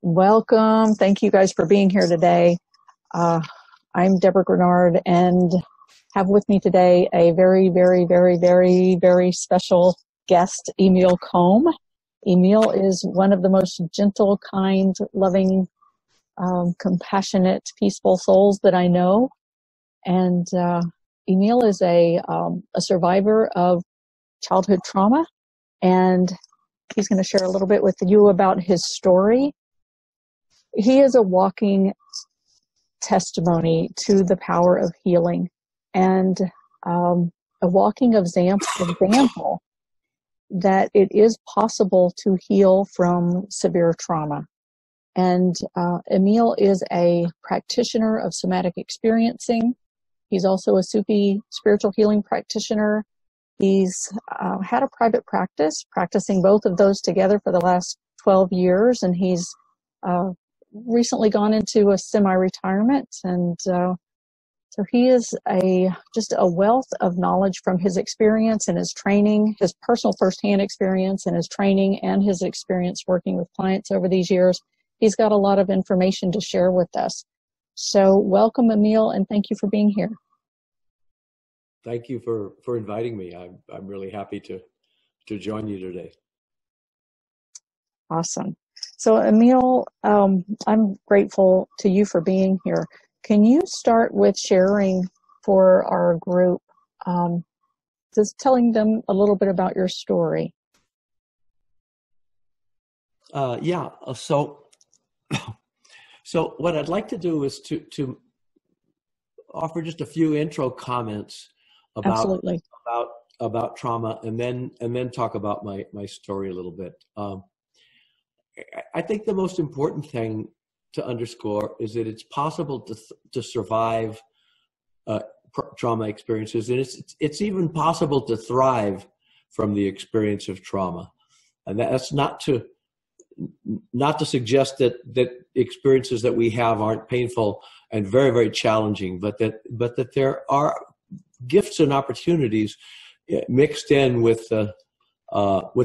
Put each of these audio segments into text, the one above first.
Welcome. Thank you guys for being here today. I'm Deborah Grenard and have with me today a very, very, very, very, very special guest, Emile Combe. Emile is one of the most gentle, kind, loving, compassionate, peaceful souls that I know. And Emile is a survivor of childhood trauma, and he's going to share a little bit with you about his story. He is a walking testimony to the power of healing and a walking example that it is possible to heal from severe trauma. And Emile is a practitioner of somatic experiencing. He's also a Sufi spiritual healing practitioner. He's had a private practice, practicing both of those together for the last 12 years, and he's recently gone into a semi-retirement, and so he is just a wealth of knowledge from his experience and his training, his personal firsthand experience and his training and his experience working with clients over these years. He's got a lot of information to share with us. So welcome, Emile, and thank you for being here. Thank you for inviting me. I'm really happy to join you today. Awesome. So Emile, I'm grateful to you for being here. Can you start with sharing for our group, just telling them a little bit about your story? Yeah. So what I'd like to do is to offer just a few intro comments about trauma, and then talk about my story a little bit. I think the most important thing to underscore is that it's possible to survive trauma experiences, and it's even possible to thrive from the experience of trauma. And that's not to suggest that experiences that we have aren't painful and very, very challenging, but that there are gifts and opportunities mixed in with the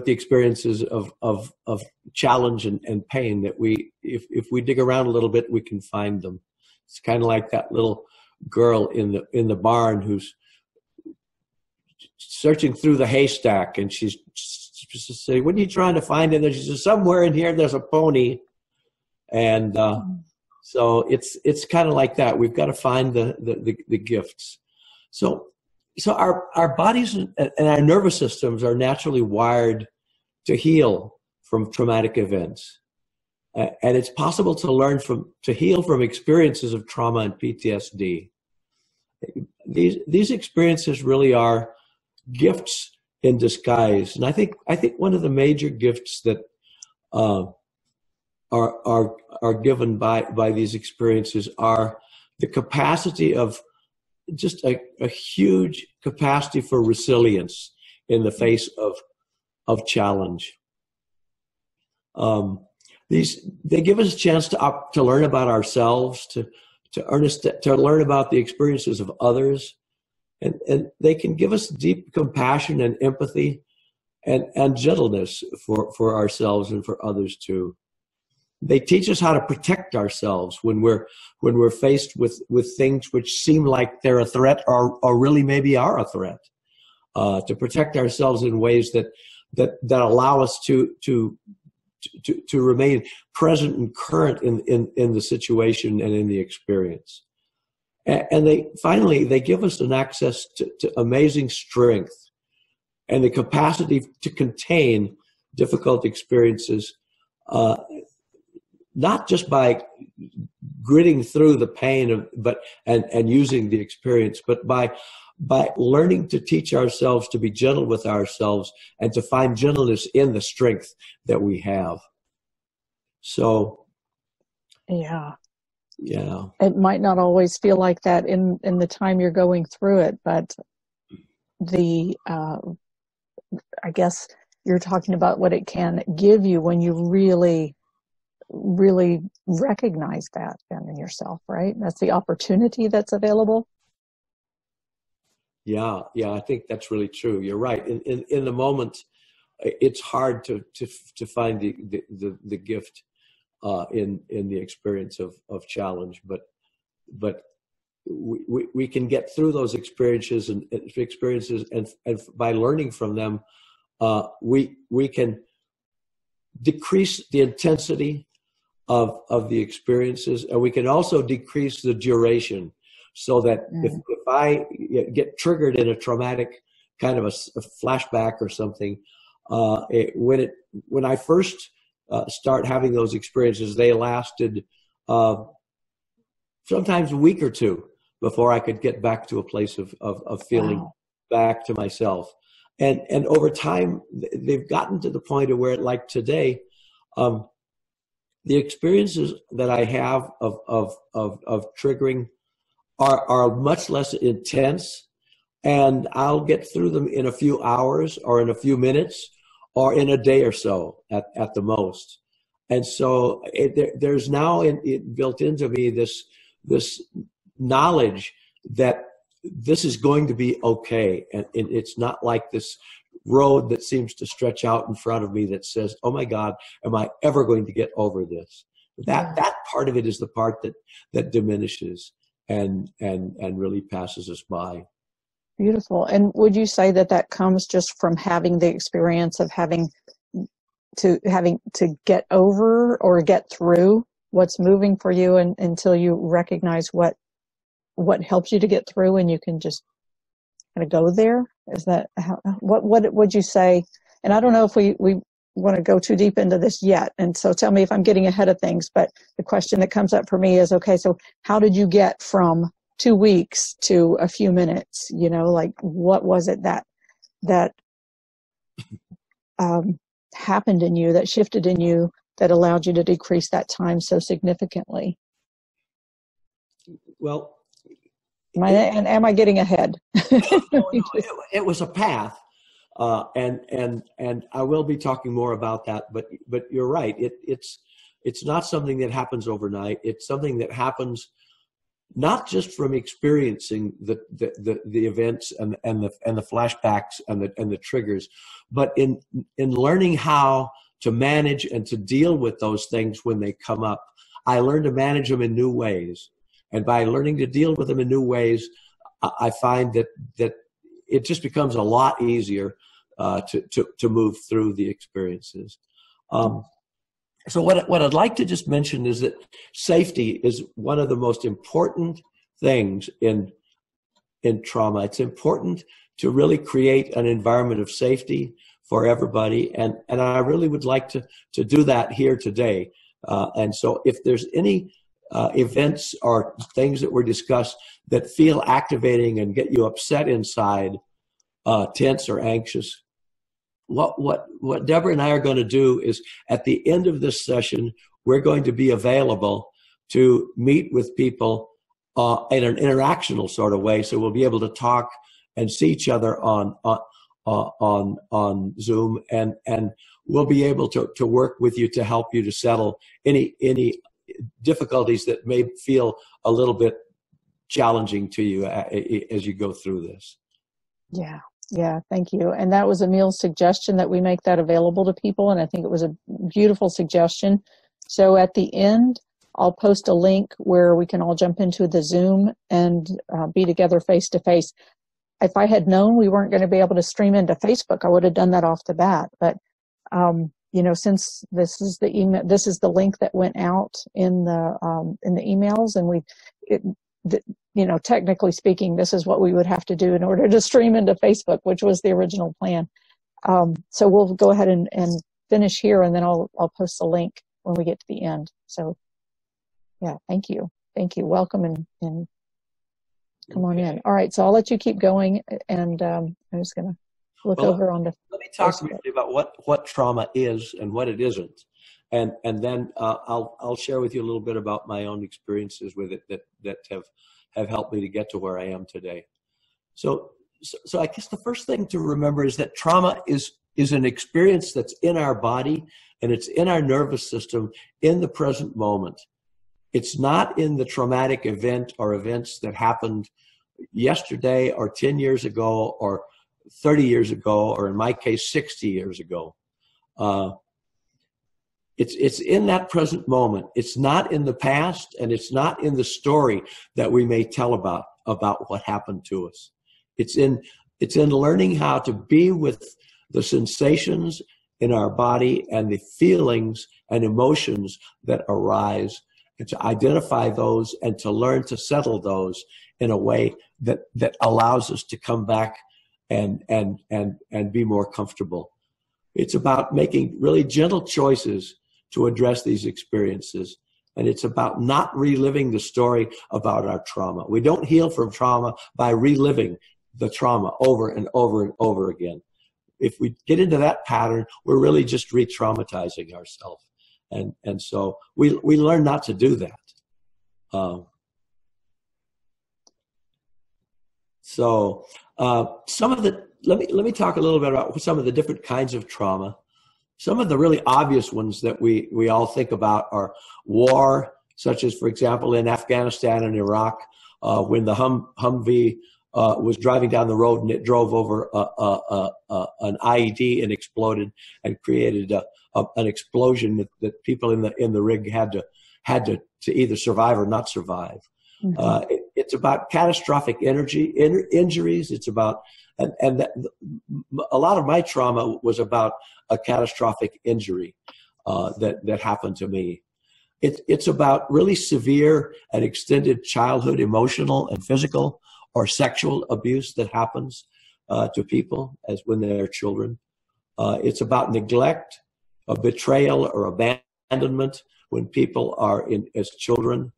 experiences of challenge and pain that if we dig around a little bit, we can find them. It's kind of like that little girl in the barn who's searching through the haystack, and she's saying, "What are you trying to find in there?" She says, "Somewhere in here there's a pony." And so it's kind of like that. We've got to find the gifts. So our bodies and our nervous systems are naturally wired to heal from traumatic events. And it's possible to heal from experiences of trauma and PTSD. These experiences really are gifts in disguise. And I think one of the major gifts that are given by these experiences are the capacity of just a huge capacity for resilience in the face of challenge. They give us a chance to learn about ourselves, to learn about the experiences of others, and they can give us deep compassion and empathy and gentleness for ourselves and for others too. They teach us how to protect ourselves when we're faced with things which seem like they're a threat or really maybe are a threat. To protect ourselves in ways that allow us to remain present and current in the situation and in the experience. And they give us an access to amazing strength and the capacity to contain difficult experiences, not just by gritting through the pain and using the experience, but by learning to teach ourselves to be gentle with ourselves and to find gentleness in the strength that we have. So, yeah, yeah, it might not always feel like that in the time you're going through it, but I guess you're talking about what it can give you when you really recognize that in yourself, right? That's the opportunity that's available. Yeah, I think that's really true. You're right. In the moment, it's hard to find the gift. in the experience of challenge, but we can get through those experiences and by learning from them, we can decrease the intensity of the experiences, and we can also decrease the duration, so that if I get triggered in a traumatic kind of a flashback or something, when I first start having those experiences, they lasted sometimes a week or two before I could get back to a place of feeling back to myself. And over time, they've gotten to the point of where, like today, the experiences that I have of triggering are much less intense, and I'll get through them in a few hours or in a few minutes or in a day or so at the most. And so there's now built into me this knowledge that this is going to be okay. And it's not like this road that seems to stretch out in front of me that says, oh my God, am I ever going to get over this? That part of it is the part that diminishes and really passes us by. Beautiful. And would you say that comes just from having the experience of having to get over or get through what's moving for you, and until you recognize what helps you to get through, and you can just kind of go there? Is that what would you say? And I don't know if we want to go too deep into this yet, and so tell me if I'm getting ahead of things, but the question that comes up for me is, okay, so how did you get from 2 weeks to a few minutes? Like, what was it that happened in you, that shifted in you, that allowed you to decrease that time so significantly? Well, am I getting ahead? No, it was a path, and I will be talking more about that. But you're right. It's not something that happens overnight. It's something that happens not just from experiencing the events and the flashbacks and the triggers, but in learning how to manage and to deal with those things when they come up. I learned to manage them in new ways, and by learning to deal with them in new ways, I find that it just becomes a lot easier to move through the experiences. So what I'd like to just mention is that safety is one of the most important things in trauma. It's important to really create an environment of safety for everybody, and I really would like to do that here today. And so if there's any events or things that were discussed that feel activating and get you upset inside, tense or anxious, what Deborah and I are going to do is, at the end of this session, we're going to be available to meet with people in an interactional sort of way. So we'll be able to talk and see each other on Zoom, and we'll be able to work with you to help you to settle any difficulties that may feel a little bit challenging to you as you go through this. Yeah, thank you. And that was Emile's suggestion, that we make that available to people, and I think it was a beautiful suggestion. So at the end, I'll post a link where we can all jump into the Zoom and be together face to face. If I had known we weren't going to be able to stream into Facebook, I would have done that off the bat. But since this is the email, this is the link that went out in the emails, and technically speaking, this is what we would have to do in order to stream into Facebook, which was the original plan. So we'll go ahead and finish here, and then I'll post a link when we get to the end. So, yeah, thank you. Welcome, and come on in. All right, so I'll let you keep going, and I'm just going to look over on the. Let me talk briefly about what trauma is and what it isn't, and then I'll share with you a little bit about my own experiences with it that have helped me to get to where I am today. So I guess the first thing to remember is that trauma is an experience that's in our body, and it's in our nervous system in the present moment. It's not in the traumatic event or events that happened yesterday or 10 years ago or 30 years ago, or in my case, 60 years ago. It's in that present moment. It's not in the past, and it's not in the story that we may tell about what happened to us. It's in learning how to be with the sensations in our body and the feelings and emotions that arise, and to identify those and to learn to settle those in a way that allows us to come back and be more comfortable. It's about making really gentle choices to address these experiences. And it's about not reliving the story about our trauma. We don't heal from trauma by reliving the trauma over and over and over again. If we get into that pattern, we're really just re-traumatizing ourselves. And so we learn not to do that. Let me talk a little bit about some of the different kinds of trauma. Some of the really obvious ones that we all think about are war, such as, for example, in Afghanistan and Iraq, when the Humvee was driving down the road and it drove over an IED and exploded and created an explosion that people in the rig had to either survive or not survive. Mm-hmm. It's about catastrophic injuries. It's about a lot of my trauma was about a catastrophic injury that happened to me. It's about really severe and extended childhood emotional and physical or sexual abuse that happens to people as when they're children. It's about neglect, a betrayal, or abandonment when people are as children.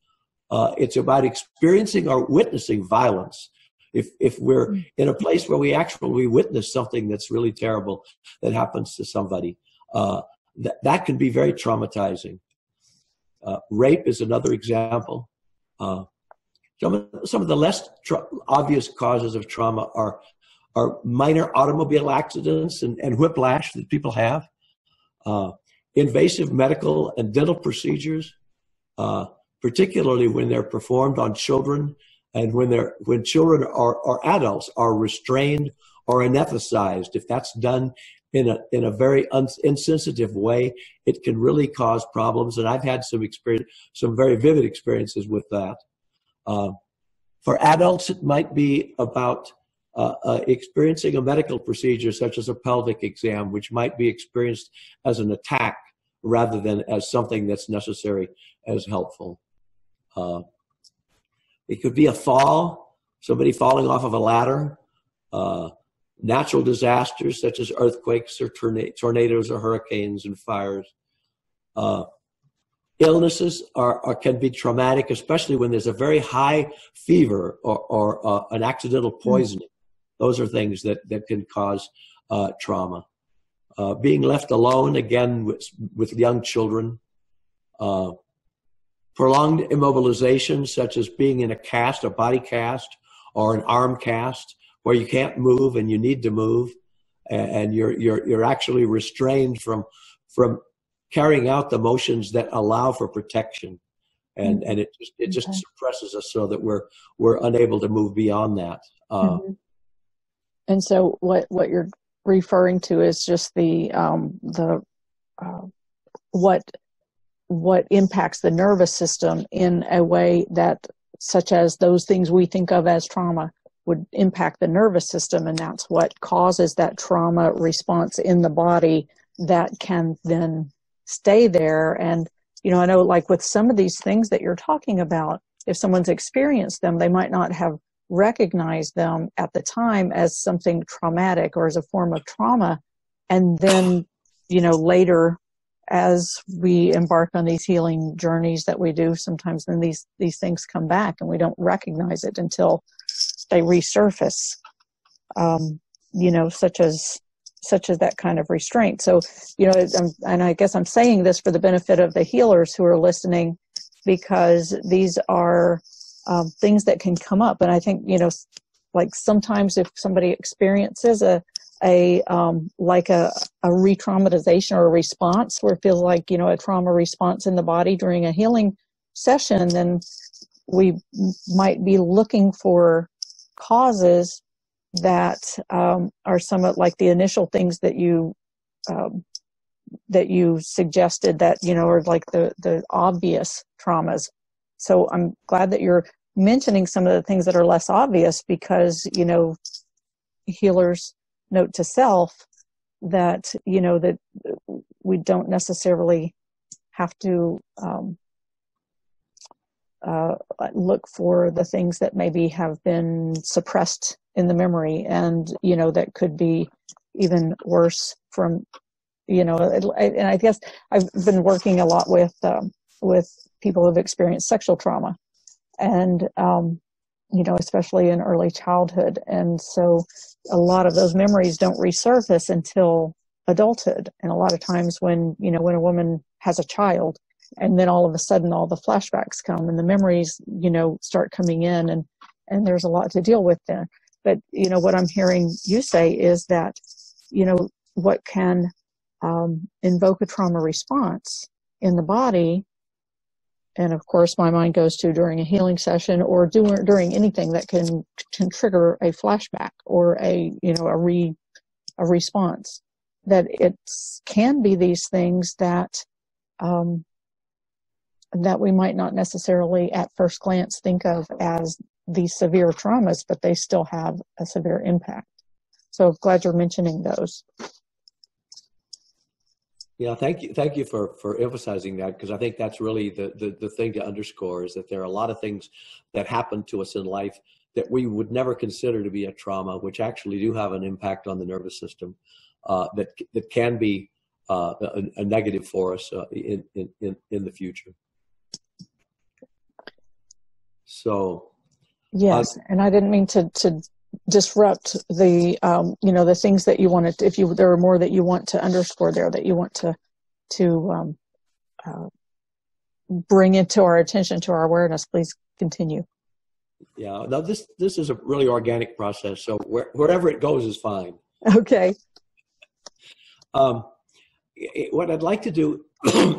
It's about experiencing or witnessing violence. If we're in a place where we actually witness something that's really terrible that happens to somebody, that can be very traumatizing. Rape is another example. Some of the less obvious causes of trauma are minor automobile accidents and whiplash that people have, invasive medical and dental procedures, particularly when they're performed on children, and when children or adults are restrained or anesthetized. If that's done in a very insensitive way, it can really cause problems. And I've had some very vivid experiences with that. For adults, it might be about experiencing a medical procedure such as a pelvic exam, which might be experienced as an attack rather than as something that's necessary as helpful. It could be a fall, somebody falling off of a ladder, natural disasters such as earthquakes or tornadoes or hurricanes and fires. Illnesses can be traumatic, especially when there's a very high fever or an accidental poisoning. Those are things that can cause trauma. Being left alone, again, with young children. Prolonged immobilization, such as being in a body cast, or an arm cast, where you can't move and you need to move, and you're actually restrained from carrying out the motions that allow for protection, and it just suppresses us so that we're unable to move beyond that. And so what you're referring to is just what impacts the nervous system in a way that, such as those things we think of as trauma, would impact the nervous system, and that's what causes that trauma response in the body that can then stay there. And, I know, like with some of these things that you're talking about, if someone's experienced them, they might not have recognized them at the time as something traumatic or as a form of trauma. And then, later, as we embark on these healing journeys that we do, sometimes then these things come back and we don't recognize it until they resurface, such as that kind of restraint. So, and I guess I'm saying this for the benefit of the healers who are listening, because these are things that can come up. And I think, like sometimes if somebody experiences a re-traumatization or a response where it feels like, a trauma response in the body during a healing session, then we might be looking for causes that are somewhat like the initial things that you that you suggested that, are like the obvious traumas. So I'm glad that you're mentioning some of the things that are less obvious, because, healers note to self that, that we don't necessarily have to look for the things that maybe have been suppressed in the memory, and, that could be even worse from, and I guess I've been working a lot with people who've experienced sexual trauma, and, especially in early childhood. And so a lot of those memories don't resurface until adulthood. And a lot of times when a woman has a child, and then all of a sudden all the flashbacks come and the memories, start coming in, and there's a lot to deal with there. But, what I'm hearing you say is that, what can invoke a trauma response in the body, and of course my mind goes to during a healing session or during anything that can trigger a flashback or a response, that it can be these things that that we might not necessarily at first glance think of as these severe traumas, but they still have a severe impact. So I'm glad you're mentioning those. Yeah, thank you for emphasizing that, because I think that's really the thing to underscore, is that there are a lot of things that happen to us in life that we would never consider to be a trauma, which actually do have an impact on the nervous system, that can be a negative for us in the future. So yes, and I didn't mean to disrupt the the things that you wanted. If there are more that you want to underscore there, that you want to bring into our attention, to our awareness, please continue. Yeah, no, this is a really organic process, so wherever it goes is fine. Okay. What I'd like to do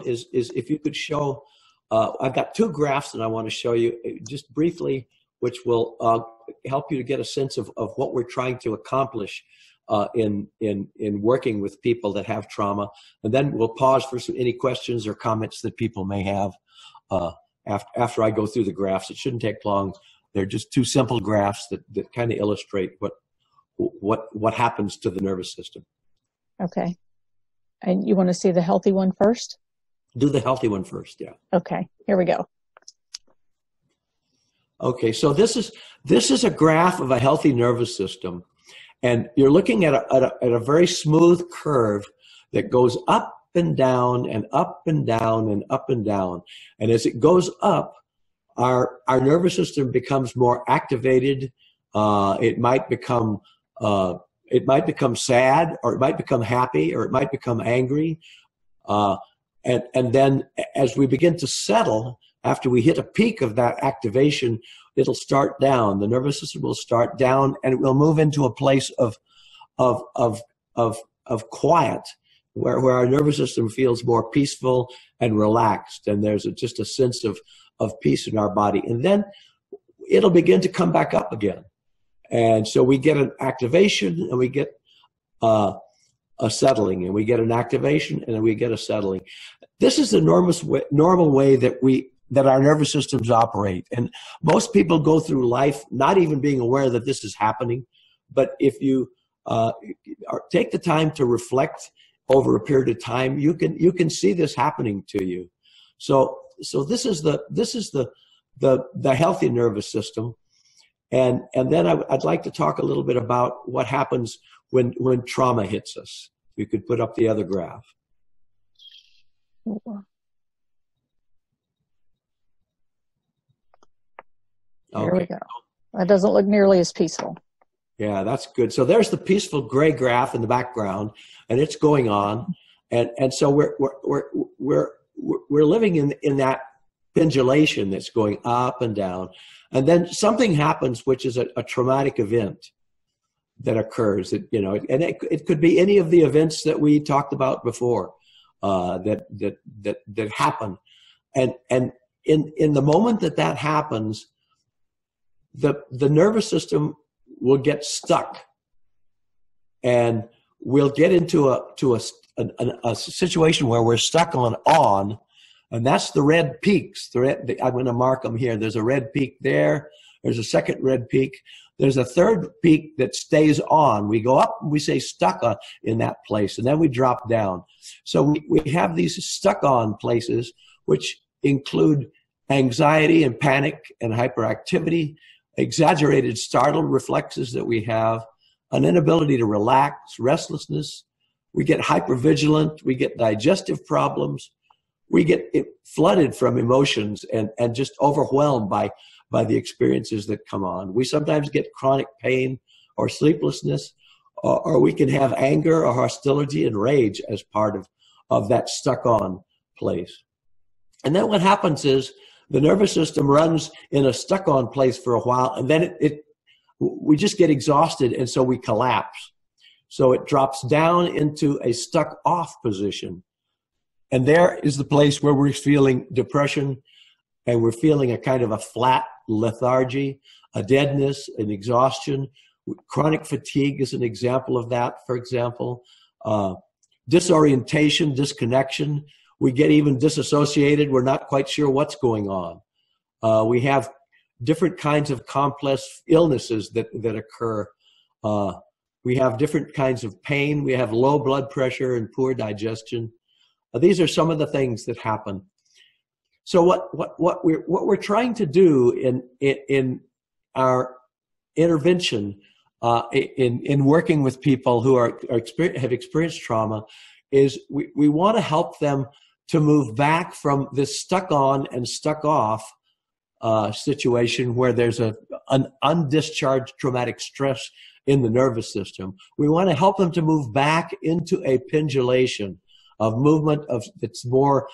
is if you could show, I've got two graphs that I want to show you just briefly, which will help you to get a sense of what we're trying to accomplish in working with people that have trauma. And then we'll pause for any questions or comments that people may have after I go through the graphs. It shouldn't take long. They're just two simple graphs that kind of illustrate what happens to the nervous system. Okay. And you want to see the healthy one first? Do the healthy one first, yeah. Okay, here we go. Okay, so this is a graph of a healthy nervous system, and you're looking at a very smooth curve that goes up and down and up and down and up and down. And as it goes up, our nervous system becomes more activated. It might become sad, or it might become happy, or it might become angry. And then as we begin to settle, after we hit a peak of that activation, it'll start down. The nervous system will start down, and it will move into a place of quiet, where our nervous system feels more peaceful and relaxed, and there's just a sense of peace in our body. And then it'll begin to come back up again. And so we get an activation, and we get a settling, and we get an activation, and then we get a settling. This is the normal way that our nervous systems operate. And most people go through life not even being aware that this is happening. But if you take the time to reflect over a period of time, you can see this happening to you. So this is the healthy nervous system. And then I'd like to talk a little bit about what happens when trauma hits us. You could put up the other graph. There we go. That doesn't look nearly as peaceful. Yeah, that's good. So there's the peaceful gray graph in the background, and it's going on, and so we're living in that pendulation that's going up and down, and then something happens, which is a traumatic event that occurs. And it could be any of the events that we talked about before that happen, and in the moment that happens, the nervous system will get stuck, and we'll get into a situation where we're stuck on, and that's the red peaks. I'm going to mark them here. There's a red peak there. There's a second red peak. There's a third peak that stays on. We go up and we say stuck on in that place, and then we drop down. So we have these stuck on places, which include anxiety and panic and hyperactivity, exaggerated startle reflexes that we have, an inability to relax, restlessness. We get hypervigilant. We get digestive problems. We get flooded from emotions and just overwhelmed by the experiences that come on. We sometimes get chronic pain or sleeplessness, or we can have anger or hostility and rage as part of that stuck on place. And then what happens is the nervous system runs in a stuck on place for a while, and then we just get exhausted, and so we collapse. So it drops down into a stuck off position. And there is the place where we're feeling depression, and we're feeling a kind of a flat lethargy, a deadness, an exhaustion. Chronic fatigue is an example of that, for example. Disorientation, disconnection. We get even disassociated. We're not quite sure what's going on. We have different kinds of complex illnesses that occur. We have different kinds of pain. We have low blood pressure and poor digestion. These are some of the things that happen. So what we're trying to do in our intervention in working with people who have experienced trauma is we want to help them to move back from this stuck on and stuck off situation where there's an undischarged traumatic stress in the nervous system. We want to help them to move back into a pendulation of movement that's more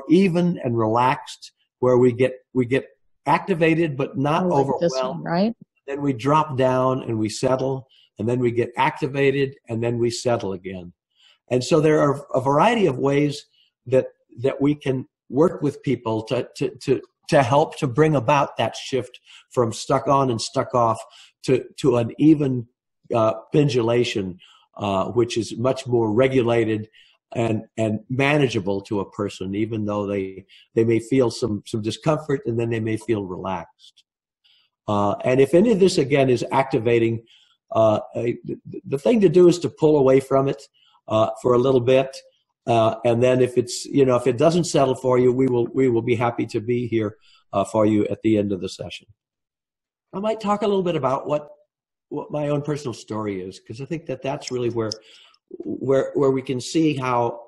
even and relaxed, where we get activated but not overwhelmed. This one, right? Then we drop down and we settle, and then we get activated, and then we settle again. And so there are a variety of ways that we can work with people to help to bring about that shift from stuck on and stuck off to an even pendulation, which is much more regulated and manageable to a person, even though they may feel some discomfort, and then they may feel relaxed. And if any of this, again, is activating, the thing to do is to pull away from it for a little bit. And then if it doesn't settle for you, we will be happy to be here for you at the end of the session. I might talk a little bit about what my own personal story is, because I think that's really where we can see how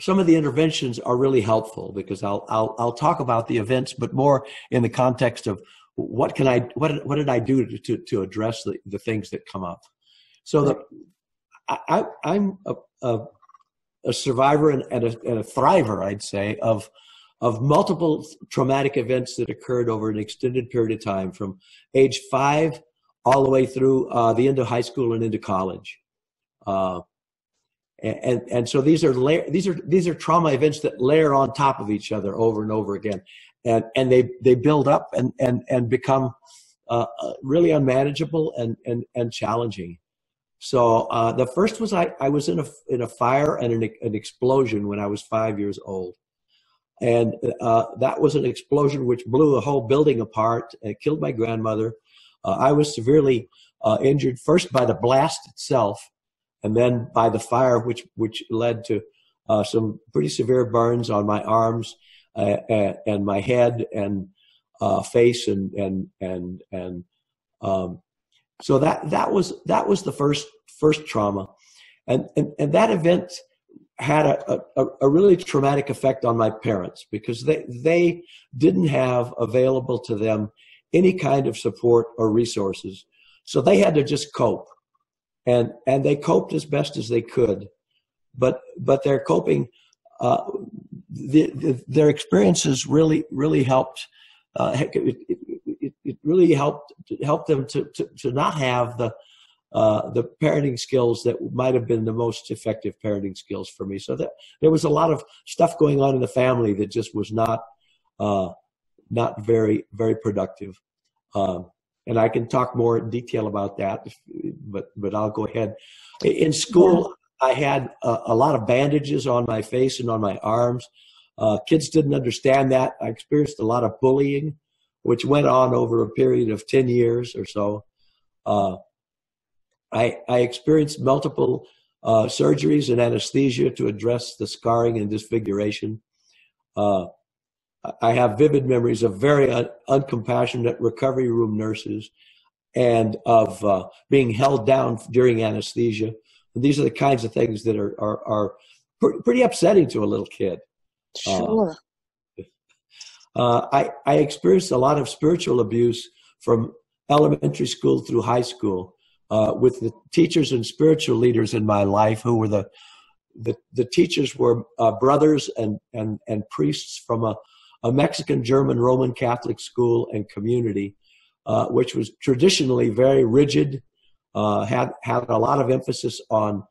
some of the interventions are really helpful, because I'll talk about the events, but more in the context of what did I do to address the things that come up. So I'm a survivor and a thriver, I'd say, of multiple traumatic events that occurred over an extended period of time, from age 5 all the way through the end of high school and into college. And so these are trauma events that layer on top of each other over and over again, and they build up and become really unmanageable and challenging. So the first was I was in a fire and an explosion when I was 5 years old, and that was an explosion which blew the whole building apart and killed my grandmother. I was severely injured, first by the blast itself, and then by the fire, which led to some pretty severe burns on my arms and my head and face and so that was the first trauma, and that event had a really traumatic effect on my parents, because they didn't have available to them any kind of support or resources, so they had to just cope. And they coped as best as they could, but their coping, their experiences really helped. It really helped them to not have the parenting skills that might have been the most effective parenting skills for me. So that there was a lot of stuff going on in the family that just was not very, very productive. and I can talk more in detail about that, but I'll go ahead. In school, I had a lot of bandages on my face and on my arms. Kids didn't understand that. I experienced a lot of bullying, which went on over a period of 10 years or so. I experienced multiple surgeries and anesthesia to address the scarring and disfiguration. I have vivid memories of very uncompassionate recovery room nurses and of being held down during anesthesia. And these are the kinds of things that are pretty upsetting to a little kid. Sure. I experienced a lot of spiritual abuse from elementary school through high school with the teachers and spiritual leaders in my life who were the teachers were brothers and priests from a Mexican German Roman Catholic school and community, which was traditionally very rigid, had a lot of emphasis on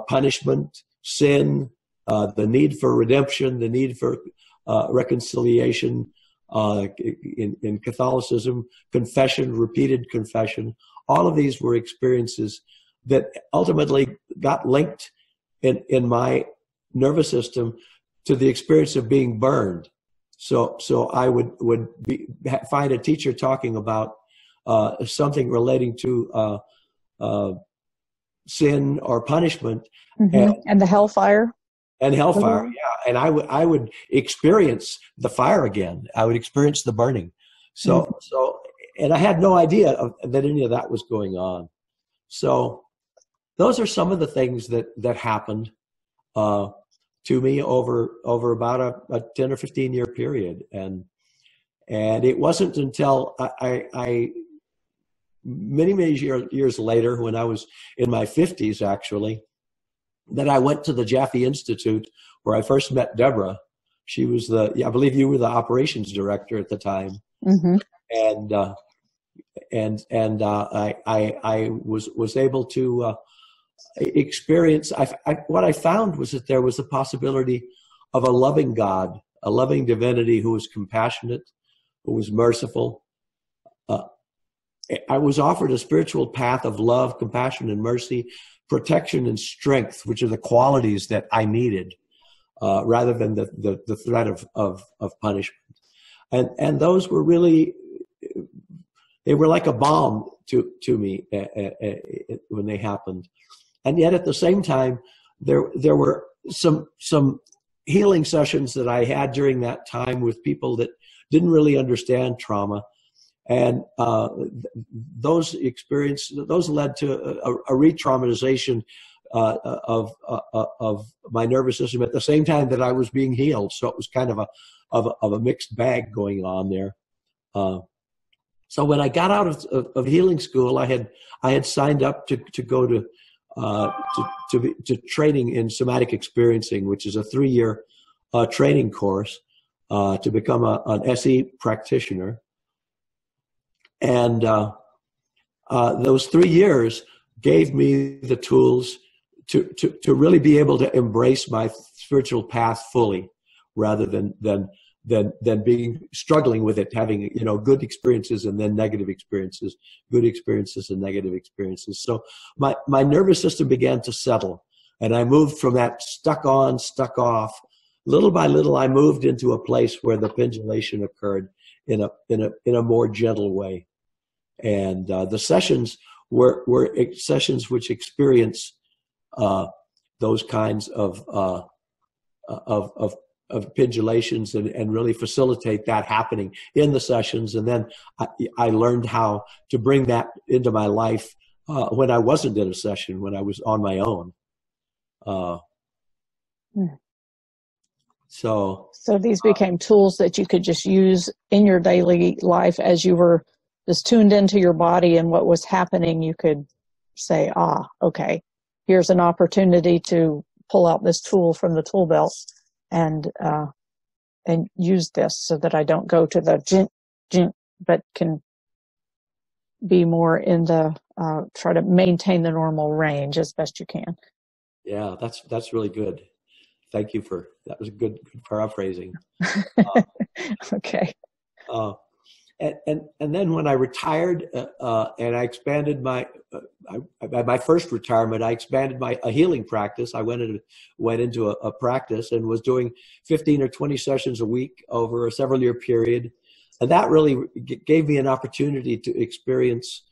punishment, sin, the need for redemption, the need for reconciliation in Catholicism, confession, repeated confession. All of these were experiences that ultimately got linked in my nervous system to the experience of being burned. So I would find a teacher talking about something relating to sin or punishment, and the hellfire. And hellfire, yeah. And I would experience the fire again. I would experience the burning. So and I had no idea that any of that was going on. So those are some of the things that happened to me over about a 10 or 15 year period. And it wasn't until I many years later, when I was in my 50s actually, that I went to the Jaffe Institute where I first met Deborah. She was I believe you were the operations director at the time. And I was able to experience. What I found was that there was a possibility of a loving God, a loving divinity who was compassionate, who was merciful. I was offered a spiritual path of love, compassion, and mercy, protection, and strength, which are the qualities that I needed, rather than the threat of punishment. And those were really, they were like a balm to me when they happened. And yet at the same time, there were some healing sessions that I had during that time with people that didn't really understand trauma. And those led to a re-traumatization of my nervous system at the same time that I was being healed. So it was kind of a mixed bag going on there. So when I got out of healing school, I had signed up to go to training in Somatic Experiencing, which is a 3-year training course to become an SE practitioner. And those 3 years gave me the tools to really be able to embrace my spiritual path fully, rather than struggling with it, having good experiences and then negative experiences, good experiences and negative experiences. So my nervous system began to settle, and I moved from that stuck on, stuck off. Little by little, I moved into a place where the pendulation occurred in a more gentle way. And the sessions were sessions which experience those kinds of pendulations and really facilitate that happening in the sessions. And then I learned how to bring that into my life when I wasn't in a session, when I was on my own. So these became tools that you could just use in your daily life as you were just tuned into your body and what was happening. You could say, okay, here's an opportunity to pull out this tool from the tool belt and use this so that I don't go to the jint, but can be more in the, try to maintain the normal range as best you can. Yeah, that's really good. Thank you that was a good paraphrasing. Okay. and then when I retired and I expanded my first retirement, I expanded a healing practice. I went into a practice and was doing 15 or 20 sessions a week over a several year period. And that really gave me an opportunity to experience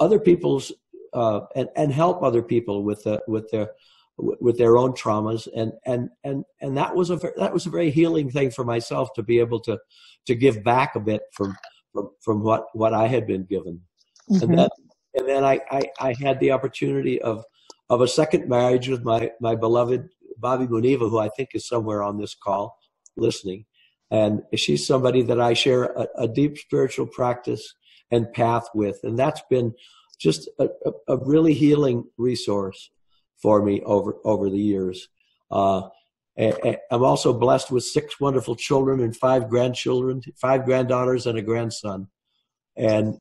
other people's and help other people with their own traumas, and that was a very healing thing for myself, to be able to give back a bit from what I had been given. Mm-hmm. And then I had the opportunity of a second marriage with my beloved Bobby Muniva, who I think is somewhere on this call listening. And she's somebody that I share a deep spiritual practice and path with. And that's been just a really healing resource for me over the years. I'm also blessed with 6 wonderful children and 5 grandchildren, 5 granddaughters and a grandson. And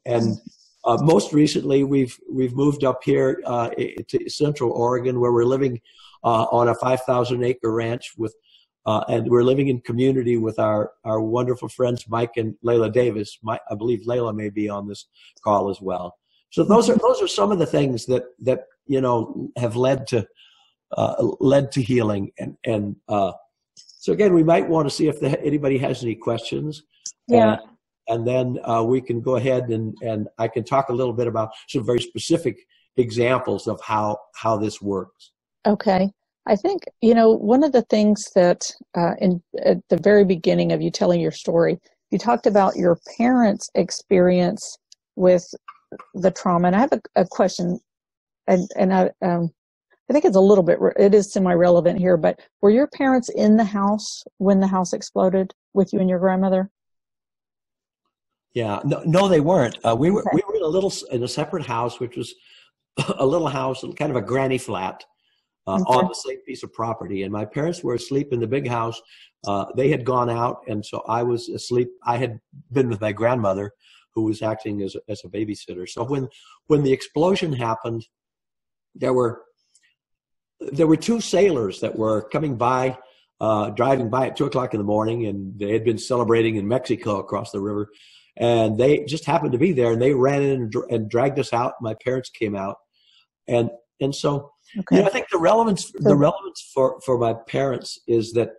most recently, we've moved up here to Central Oregon, where we're living on a 5,000-acre ranch and we're living in community with our wonderful friends Mike and Layla Davis. I believe Layla may be on this call as well. So those are some of the things that have led to healing. And so again, we might want to see if anybody has any questions. Yeah. And then we can go ahead and I can talk a little bit about some very specific examples of how this works. Okay. I think, one of the things that at the very beginning of you telling your story, you talked about your parents' experience with the trauma. And I have a question, and I think it's it is semi-relevant here, but were your parents in the house when the house exploded with you and your grandmother? Yeah, no, they weren't. We were in a separate house, which was a little house, kind of a granny flat. On the same piece of property, and my parents were asleep in the big house. They had gone out, and so I was asleep. I had been with my grandmother, who was acting as a babysitter. So when the explosion happened, there were 2 sailors that were coming by, driving by at 2:00 in the morning, and they had been celebrating in Mexico across the river, and they just happened to be there, and they ran in and dragged us out. My parents came out, and so. Okay. I think the relevance for my parents is that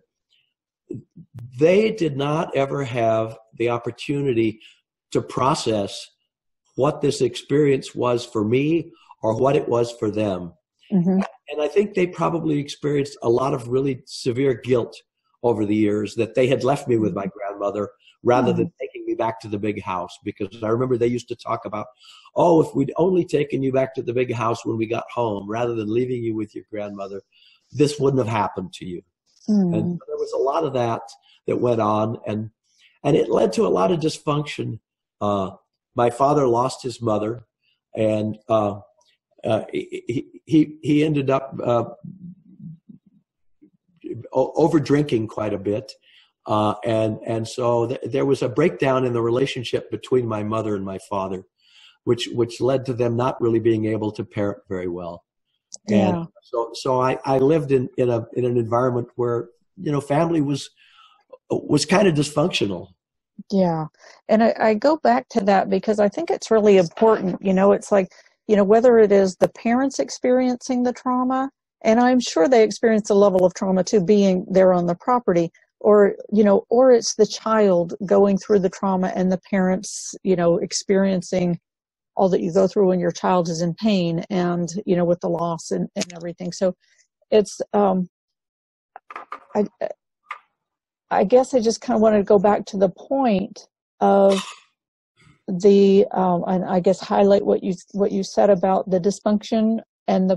they did not ever have the opportunity to process what this experience was for me or what it was for them. Mm-hmm. And I think they probably experienced a lot of really severe guilt over the years that they had left me with my grandmother rather than taking me back to the big house. Because I remember they used to talk about, if we'd only taken you back to the big house when we got home, rather than leaving you with your grandmother, this wouldn't have happened to you. Mm. And there was a lot of that went on, and it led to a lot of dysfunction. My father lost his mother, and he ended up over drinking quite a bit. And so there was a breakdown in the relationship between my mother and my father, which led to them not really being able to parent very well. Yeah. And so I lived in an environment where, family was kind of dysfunctional. Yeah. And I go back to that because I think it's really important. It's like, whether it is the parents experiencing the trauma, and I'm sure they experience a level of trauma too, being there on the property, or it's the child going through the trauma and the parents, experiencing all that you go through when your child is in pain and, with the loss and everything. So it's, I guess I just kind of wanted to go back to the point of and I guess highlight what you said about the dysfunction and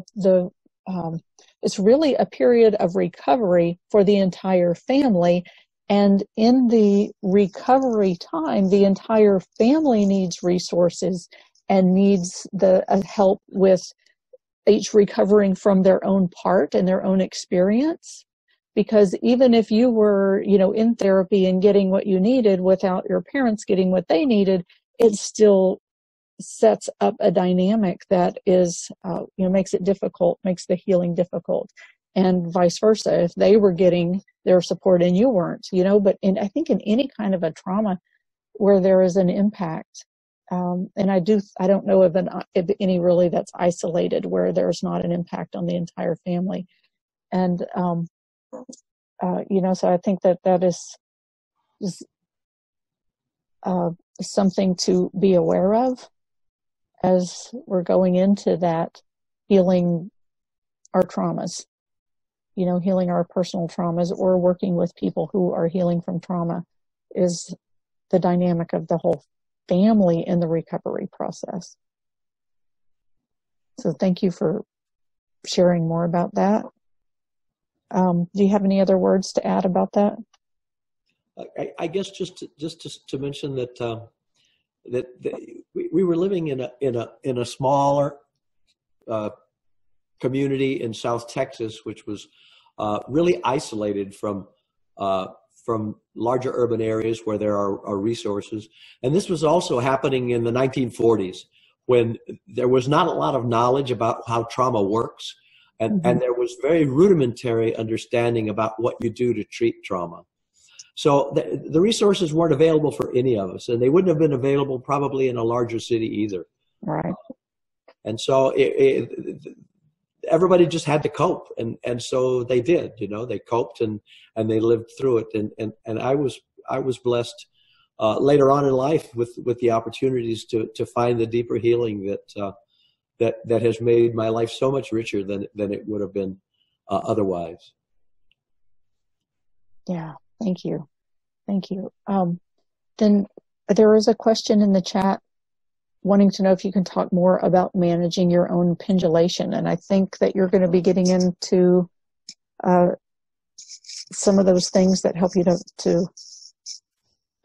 it's really a period of recovery for the entire family. And in the recovery time, the entire family needs resources and needs the help with each recovering from their own part and their own experience. Because even if you were, in therapy and getting what you needed without your parents getting what they needed, it still sets up a dynamic that is, makes it difficult, makes the healing difficult, and vice versa. If they were getting their support and you weren't, but I think in any kind of a trauma, where there is an impact. And I don't know of any really that's isolated where there's not an impact on the entire family. And, so I think that is something to be aware of as we're going into that, healing our traumas, healing our personal traumas, or working with people who are healing from trauma, is the dynamic of the whole family in the recovery process. So thank you for sharing more about that. Do you have any other words to add about that? I guess just to mention that we were living in a smaller community in South Texas, which was really isolated from larger urban areas where there are resources. And this was also happening in the 1940s, when there was not a lot of knowledge about how trauma works, and there was very rudimentary understanding about what you do to treat trauma. So the resources weren't available for any of us, and they wouldn't have been available probably in a larger city either. Right. And so everybody just had to cope, and so they did. They coped and they lived through it. And I was blessed later on in life with the opportunities to find the deeper healing that has made my life so much richer than it would have been otherwise. Yeah. Thank you. Then there is a question in the chat wanting to know if you can talk more about managing your own pendulation. And I think that you're going to be getting into some of those things that help you to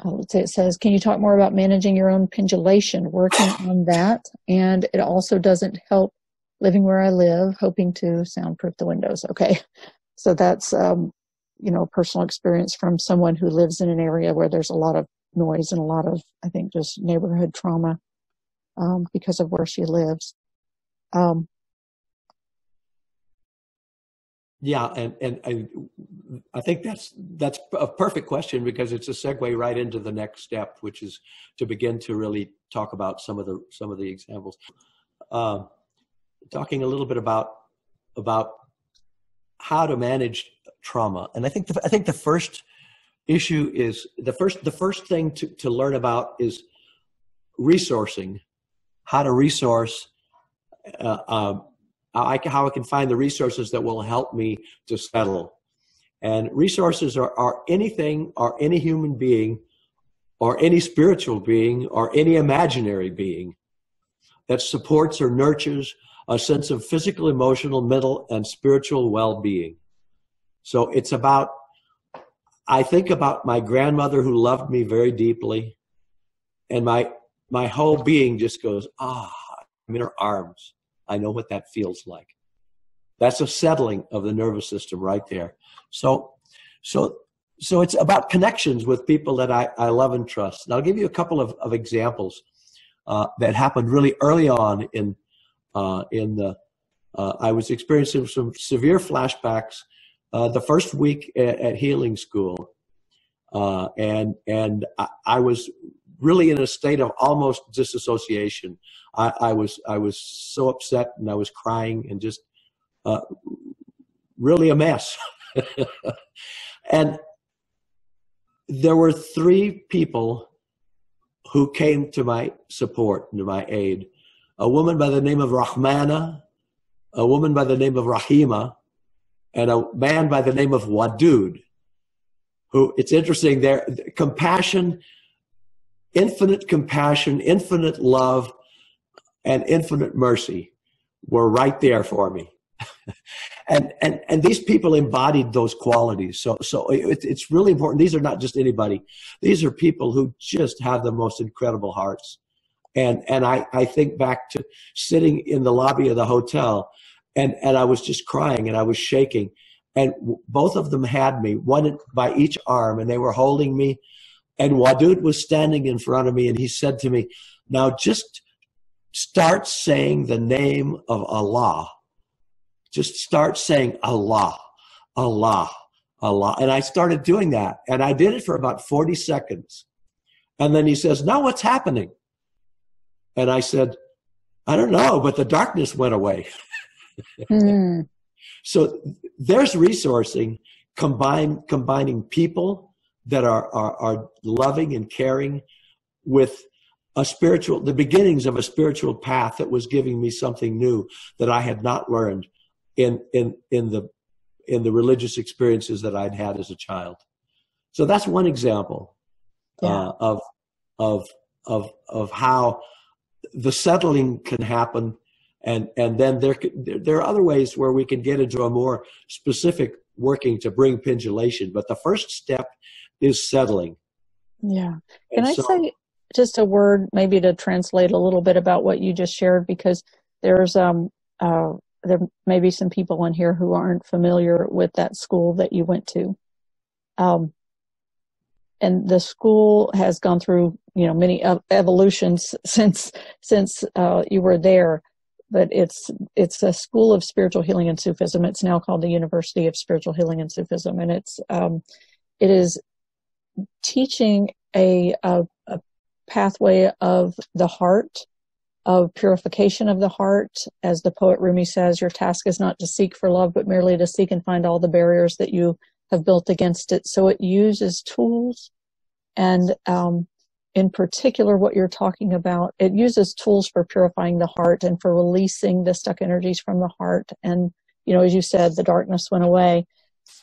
let's say it says, can you talk more about managing your own pendulation, working on that? And it also doesn't help living where I live, hoping to soundproof the windows. Okay. So that's, personal experience from someone who lives in an area where there's a lot of noise and a lot of, I think, just neighborhood trauma because of where she lives. Yeah, and I think that's a perfect question, because it's a segue right into the next step, which is to begin to really talk about some of the examples. Talking a little bit about how to manage trauma, and I think the first issue is the first thing to learn about is resourcing, how to resource. How I can find the resources that will help me to settle. And resources are anything, or any human being, or any spiritual being, or any imaginary being that supports or nurtures a sense of physical, emotional, mental, and spiritual well-being. So it's about, I think about my grandmother who loved me very deeply, and my whole being just goes, I'm in her arms. I know what that feels like. That's a settling of the nervous system right there. So it's about connections with people that I love and trust. And I'll give you a couple of examples that happened really early on I was experiencing some severe flashbacks the first week at healing school. And I was really in a state of almost disassociation. I was so upset, and I was crying, and just really a mess. And there were 3 people who came to my support, to my aid. A woman by the name of Rahmana, a woman by the name of Rahima, and a man by the name of Wadud, who, it's interesting, their compassion, infinite love, and infinite mercy were right there for me. and these people embodied those qualities. So it's really important. These are not just anybody. These are people who just have the most incredible hearts. And I think back to sitting in the lobby of the hotel, and I was just crying, and I was shaking. And both of them had me, one by each arm, and they were holding me. And Wadud was standing in front of me, and he said to me, now just start saying the name of Allah. Just start saying Allah, Allah, Allah. And I started doing that. And I did it for about 40 seconds. And then he says, now what's happening? And I said, I don't know, but the darkness went away. Mm. So there's resourcing, combining people that are loving and caring with the beginnings of a spiritual path that was giving me something new that I had not learned in the religious experiences that I'd had as a child. So that's one example of how the settling can happen, and then there are other ways where we can get into a more specific working to bring pendulation. But the first step is settling. Yeah. Can I say just a word, maybe to translate a little bit about what you just shared, because there's there may be some people in here who aren't familiar with that school that you went to. And the school has gone through, many evolutions since you were there. But it's a school of spiritual healing and Sufism. It's now called the University of Spiritual Healing and Sufism, and it is teaching a pathway of the heart, of purification of the heart. As the poet Rumi says, your task is not to seek for love, but merely to seek and find all the barriers that you have built against it. So it uses tools, and in particular, what you're talking about, it uses tools for purifying the heart and for releasing the stuck energies from the heart. And, as you said, the darkness went away.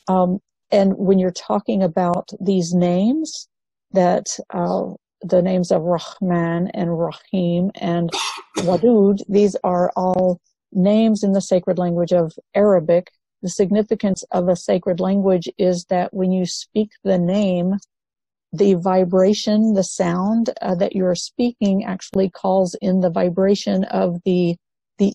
And when you're talking about these names, that the names of Rahman and Rahim and Wadud, these are all names in the sacred language of Arabic. The significance of a sacred language is that when you speak the name, the vibration, the sound that you're speaking actually calls in the vibration of the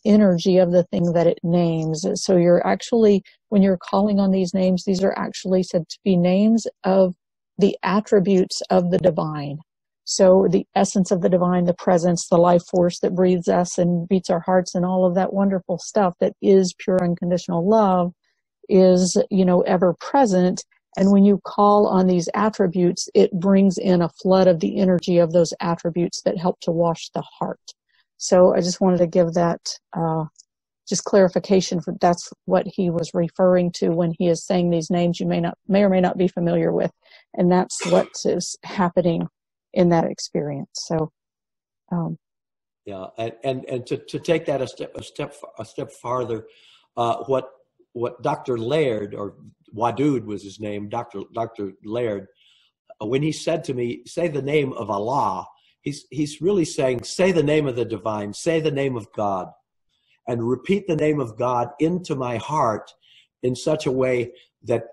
energy of the thing that it names. So you're actually, when you're calling on these names, these are actually said to be names of the attributes of the divine. So the essence of the divine, the presence, the life force that breathes us and beats our hearts, and all of that wonderful stuff that is pure unconditional love is, ever present. And when you call on these attributes, it brings in a flood of the energy of those attributes that help to wash the heart. So I just wanted to give that just clarification. That's what he was referring to when he is saying these names you may or may not be familiar with, and that's what is happening in that experience. So, yeah, and to take that a step farther, what Dr. Laird, or Wadud was his name, Dr. Laird, when he said to me, say the name of Allah, he's really saying, say the name of the divine, say the name of God, and repeat the name of God into my heart in such a way that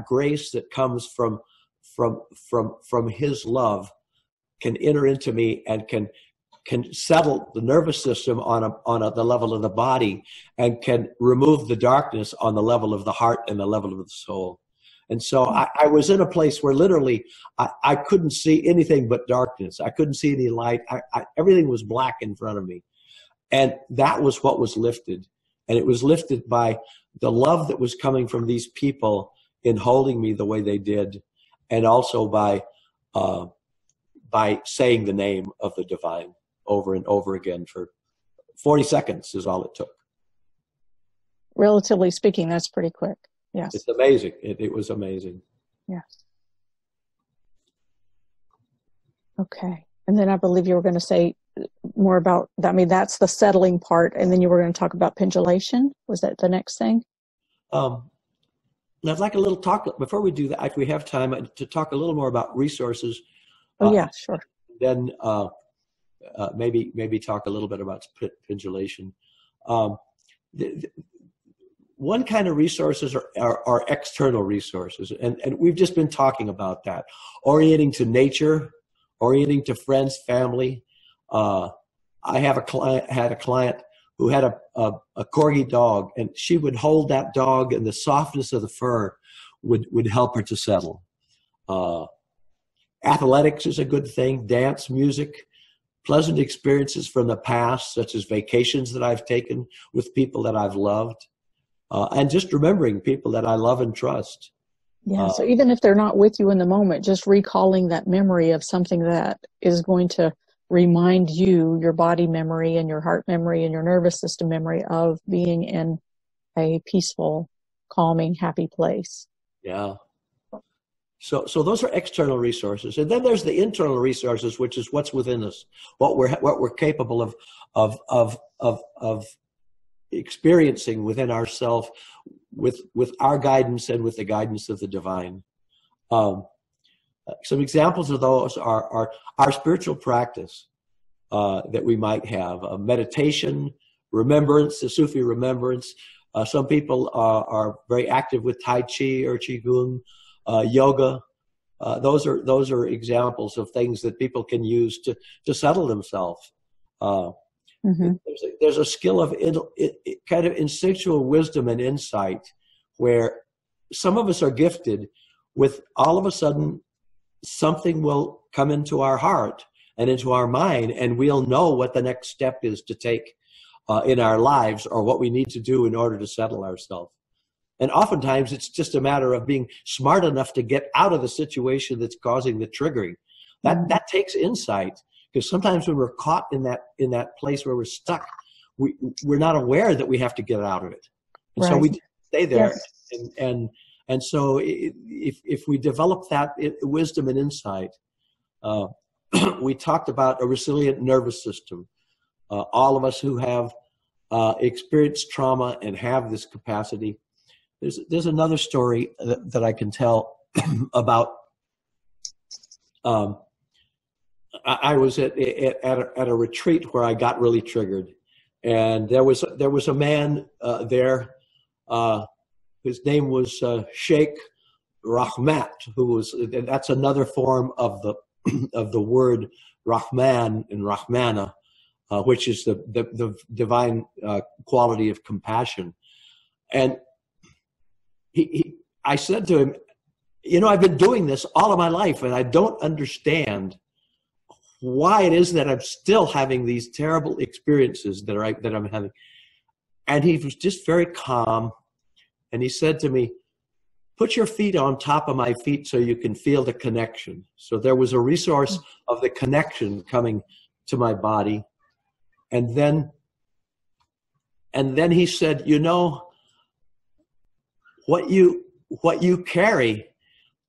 grace that comes from his love can enter into me and can settle the nervous system on the level of the body, and can remove the darkness on the level of the heart and the level of the soul. And so I was in a place where literally I couldn't see anything but darkness. I couldn't see any light. Everything was black in front of me. And that was what was lifted. And it was lifted by the love that was coming from these people in holding me the way they did, and also by saying the name of the divine over and over again for 40 seconds is all it took. Relatively speaking, that's pretty quick. Yes. It's amazing. It was amazing. Yes. Okay. And then I believe you were going to say more about, that's the settling part. And then you were going to talk about pendulation. Was that the next thing? I'd like a little talk, before we do that, if we have time, to talk a little more about resources. Oh, yeah, sure. Then maybe talk a little bit about pendulation. One kind of resources are external resources, and we've just been talking about that. Orienting to nature, orienting to friends, family. I had a client who had a corgi dog, and she would hold that dog, and the softness of the fur would help her to settle. Athletics is a good thing. Dance, music, pleasant experiences from the past, such as vacations that I've taken with people that I've loved. And just remembering people that I love and trust. Yeah. So even if they're not with you in the moment, just recalling that memory of something that is going to remind you, your body memory and your heart memory and your nervous system memory of being in a peaceful, calming, happy place. Yeah. So those are external resources, and then there's the internal resources, which is what's within us, what we're capable of experiencing within ourselves, with our guidance and with the guidance of the divine. Some examples of those are our spiritual practice that we might have, meditation, remembrance, the Sufi remembrance. Some people are very active with Tai Chi or Qigong, yoga. Those are examples of things that people can use to settle themselves. There's a skill of kind of instinctual wisdom and insight where some of us are gifted with, all of a sudden something will come into our heart and into our mind, and we'll know what the next step is to take in our lives, or what we need to do in order to settle ourselves. And oftentimes it's just a matter of being smart enough to get out of the situation that's causing the triggering. That takes insight, because sometimes when we're caught in that place where we're stuck, we're not aware that we have to get out of it. And so we stay there. Yes. And so if we develop that wisdom and insight, we talked about a resilient nervous system. All of us who have experienced trauma and have this capacity. There's another story that I can tell about. I was at a retreat where I got really triggered, and there was a man there. His name was Sheikh Rahmat, that's another form of the word Rahman and Rahmana, which is the divine quality of compassion. And I said to him, I've been doing this all of my life, and I don't understand why it is that I'm still having these terrible experiences that I'm having. And he was just very calm. And he said to me, put your feet on top of my feet so you can feel the connection. So there was a resource of the connection coming to my body. And then he said, what you carry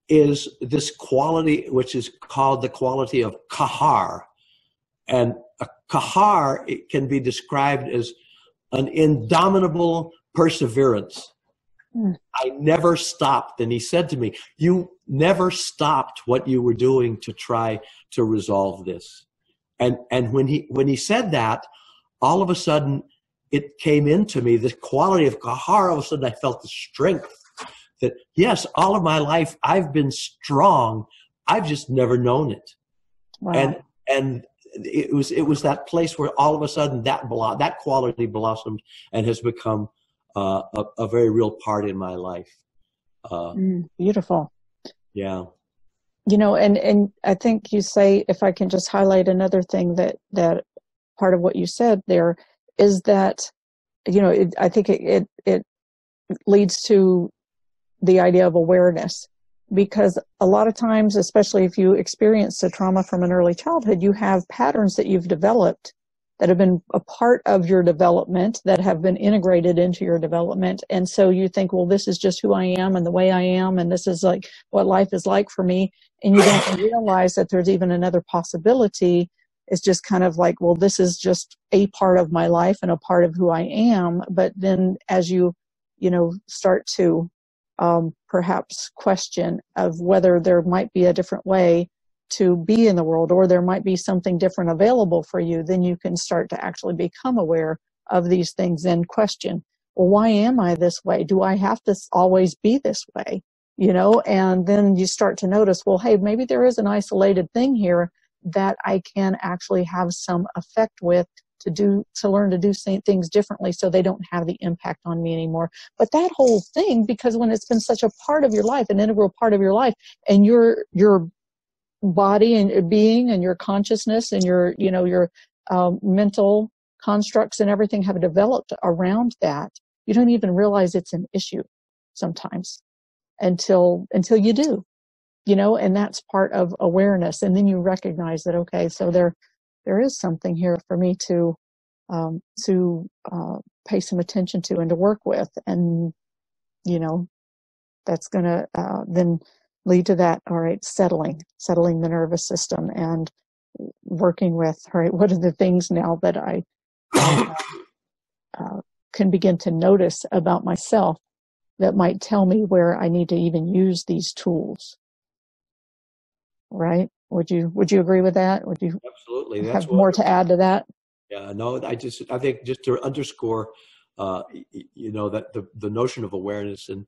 is this quality, which is called the quality of kahar. And a kahar, it can be described as an indomitable perseverance. I never stopped. And he said to me, you never stopped what you were doing to try to resolve this. And when he said that, all of a sudden it came into me, this quality of kahar. All of a sudden I felt the strength that, yes, all of my life I've been strong. I've just never known it. Wow. And it was that place where all of a sudden that quality blossomed and has become a very real part in my life. Beautiful. Yeah. And I think you say, if I can just highlight another thing that part of what you said there is that, I think it leads to the idea of awareness, because a lot of times, especially if you experience a trauma from an early childhood, you have patterns that you've developed that have been a part of your development, that have been integrated into your development. And so you think, well, this is just who I am and the way I am, and this is like what life is like for me. And you don't realize that there's even another possibility. It's just kind of like, well, this is just a part of my life and a part of who I am. But then as you start to perhaps question of whether there might be a different way to be in the world, or there might be something different available for you, then you can start to actually become aware of these things and question, well, why am I this way? Do I have to always be this way? And then you start to notice, well, hey, maybe there is an isolated thing here that I can actually have some effect with, to learn to do things differently so they don't have the impact on me anymore. But that whole thing, because when it's been such a part of your life, an integral part of your life, and your body and being and your consciousness and your mental constructs and everything have developed around that, you don't even realize it's an issue sometimes. until you do, and that's part of awareness. And then you recognize that, okay, so there is something here for me to pay some attention to and to work with. And, that's going to then lead to that, all right, settling the nervous system and working with, all right, what are the things now that I can begin to notice about myself that might tell me where I need to even use these tools. Right? Would you agree with that? Would you Absolutely. have more to add to that? Yeah, no, I think just to underscore, that the notion of awareness, and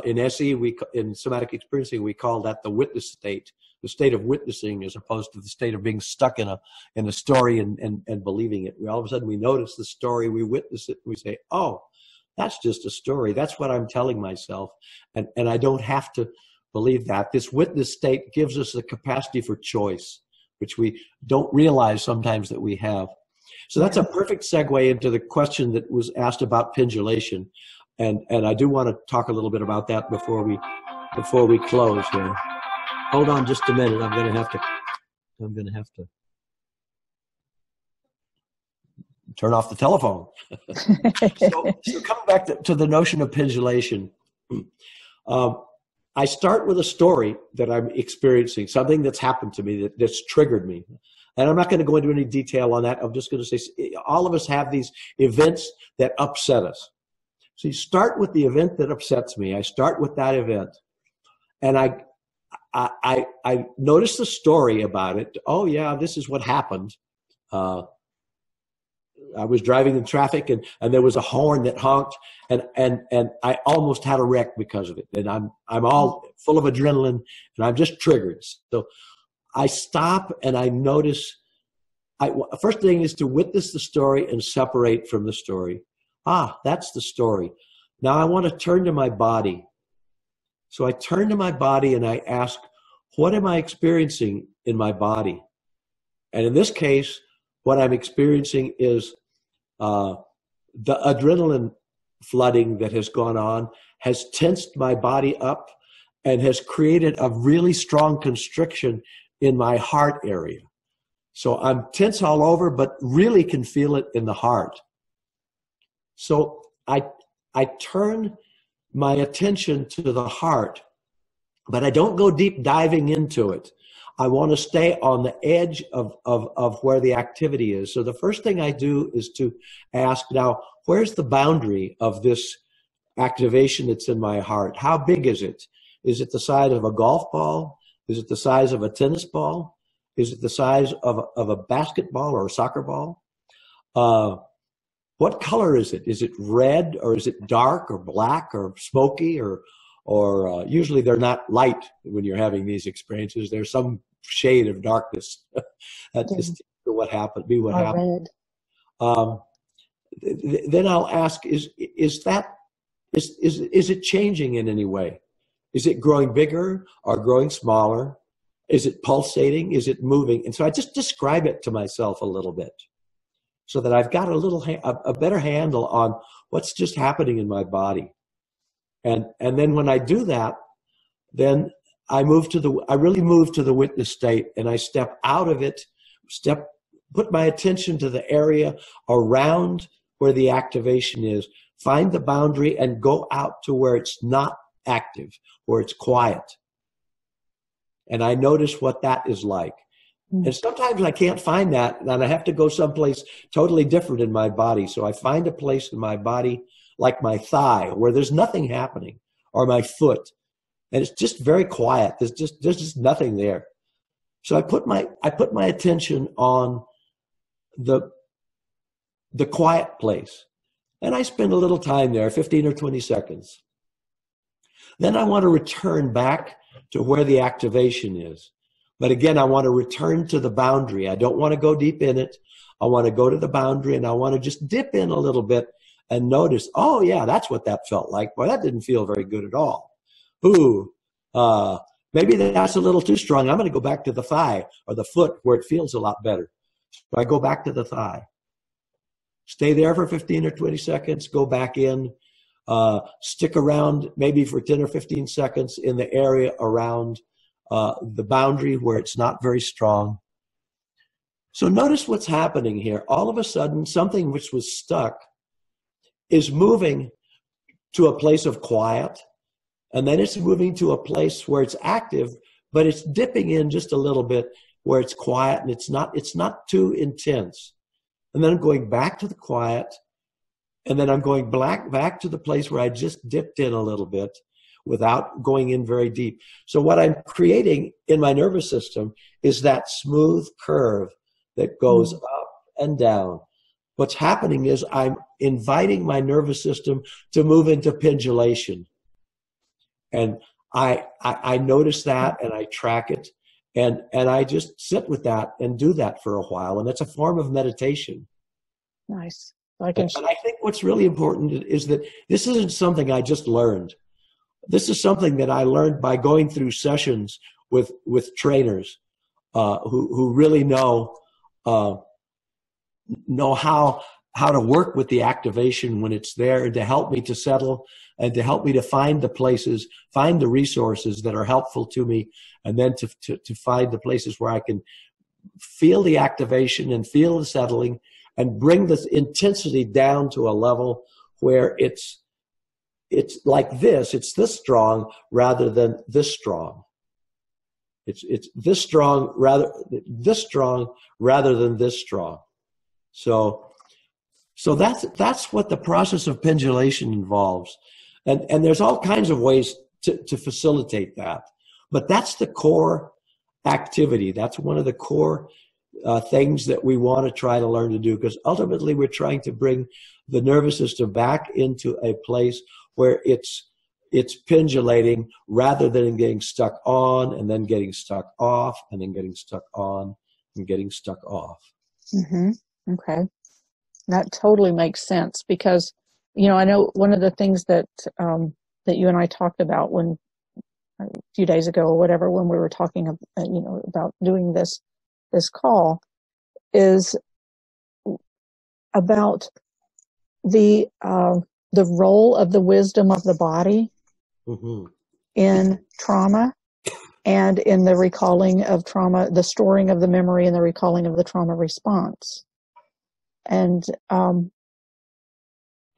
in SE, in somatic experiencing, we call that the witness state, the state of witnessing, as opposed to the state of being stuck in a story and believing it. All of a sudden we notice the story, we witness it, and we say, oh, that's just a story. That's what I'm telling myself. And I don't have to believe that. This witness state gives us the capacity for choice, which we don't realize sometimes that we have. So that's a perfect segue into the question that was asked about pendulation. And I do want to talk a little bit about that before we close here. Hold on just a minute. I'm going to have to turn off the telephone. So coming back to the notion of pendulation, I start with a story that I'm experiencing, something that's happened to me that's triggered me. And I'm not going to go into any detail on that. I'm just going to say all of us have these events that upset us. So you start with the event that upsets me. I start with that event. And I notice the story about it. Oh, yeah, this is what happened. I was driving in traffic and there was a horn that honked and I almost had a wreck because of it. And I'm all full of adrenaline and I'm just triggered. So I stop and I notice. First thing is to witness the story and separate from the story. That's the story. Now I want to turn to my body. So I turn to my body and I ask, what am I experiencing in my body? And in this case, what I'm experiencing is the adrenaline flooding that has gone on has tensed my body up and has created a really strong constriction in my heart area. So I'm tense all over, but really can feel it in the heart. So I turn my attention to the heart, but I don't go deep diving into it. I want to stay on the edge of where the activity is. So the first thing I do is to ask, now, where's the boundary of this activation that's in my heart? How big is it? Is it the size of a golf ball? Is it the size of a tennis ball? Is it the size of a basketball or a soccer ball? What color is it? Is it red or is it dark or black or smoky or usually they're not light when you're having these experiences. There's some shade of darkness. That's just what happened. What happened. Then I'll ask: Is it changing in any way? Is it growing bigger or growing smaller? Is it pulsating? Is it moving? And so I just describe it to myself a little bit, so that I've got a better handle on what's just happening in my body. And then when I do that, then I really move to the witness state, and I step out of it, put my attention to the area around where the activation is, find the boundary and go out to where it's not active, where it's quiet. And I notice what that is like. And sometimes I can't find that, and I have to go someplace totally different in my body. So I find a place in my body, like my thigh, where there's nothing happening, or my foot, and it's just very quiet. There's just nothing there. So I put my attention on the quiet place, and I spend a little time there, 15 or 20 seconds. Then I want to return back to where the activation is. But again, I want to return to the boundary. I don't want to go deep in it. I want to go to the boundary, and I want to just dip in a little bit and notice, oh yeah, that's what that felt like. Boy, that didn't feel very good at all. Ooh, maybe that's a little too strong. I'm going to go back to the thigh or the foot where it feels a lot better. So I go back to the thigh. Stay there for 15 or 20 seconds, go back in. stick around maybe for 10 or 15 seconds in the area around the boundary where it's not very strong. So notice what's happening here. All of a sudden, something which was stuck is moving to a place of quiet, and then it's moving to a place where it's active, but it's dipping in just a little bit where it's quiet and it's not too intense. And then I'm going back to the quiet, and then I'm going back to the place where I just dipped in a little bit without going in very deep. So what I'm creating in my nervous system is that smooth curve that goes up and down. What's happening is I'm inviting my nervous system to move into pendulation. And I notice that, and I track it, and I just sit with that and do that for a while. And that's a form of meditation. Nice. And I think what's really important is that this isn't something I just learned. This is something that I learned by going through sessions with trainers who really know how to work with the activation when it's there, and to help me to settle, and to help me to find the places, find the resources that are helpful to me, and then to find the places where I can feel the activation and feel the settling, and bring this intensity down to a level where it's like this. It's this strong rather than this strong. It's this strong rather than this strong. So that's what the process of pendulation involves. And there's all kinds of ways to facilitate that. But that's the core activity. That's one of the core things that we want to try to learn to do, because ultimately we're trying to bring the nervous system back into a place where it's pendulating rather than getting stuck on and then getting stuck off and then getting stuck on and getting stuck off. Mm-hmm. Okay. That totally makes sense, because, I know one of the things that you and I talked about a few days ago or whatever, when we were talking, about doing this call, is about the role of the wisdom of the body in trauma, and in the recalling of trauma, the storing of the memory and the recalling of the trauma response. And,